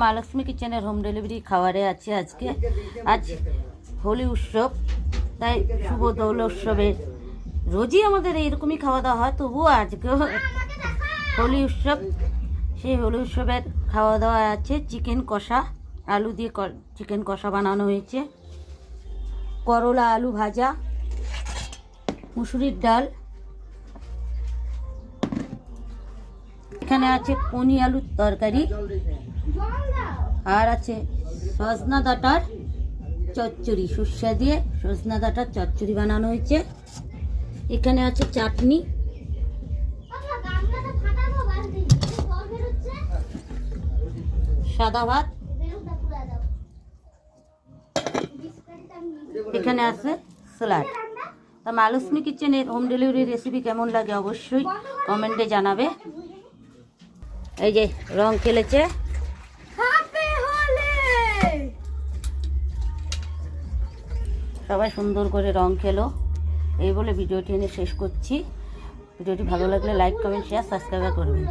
মা লক্ষ্মী কিচেনের home delivery খাবারে আছে আজকে। আজ হোলি উৎসব, তাই শুভ দোল উৎসবে রোজই আমাদের এইরকমই খাওয়া দাওয়া হয়, তবুও আজকেও হোলি উৎসব। সেই হোলি উৎসবের খাওয়া দাওয়া আছে চিকেন কষা, আলু দিয়ে চিকেন কষা বানানো হয়েছে, করলা আলু ভাজা, মুসুরির ডাল, এখানে আছে পনি আলুর তরকারি, আর আছে সজনা ডাঁটার চচ্চড়ি, সর্ষে দিয়ে সজনা ডাঁটার চচ্চড়ি বানানো হয়েছে। এখানে আছে চাটনি, সাদা ভাত, এখানে আছে স্যালাড। তা মা লক্ষ্মী কিচেনের হোম ডেলিভারি রেসিপি কেমন লাগে অবশ্যই কমেন্টে জানাবে। এই যে রং খেলেছে, সবাই সুন্দর করে রং খেলো। এই বলে ভিডিওটি এনে শেষ করছি। ভিডিওটি ভালো লাগলে লাইক কমেন্ট শেয়ার সাবস্ক্রাইব করবেন।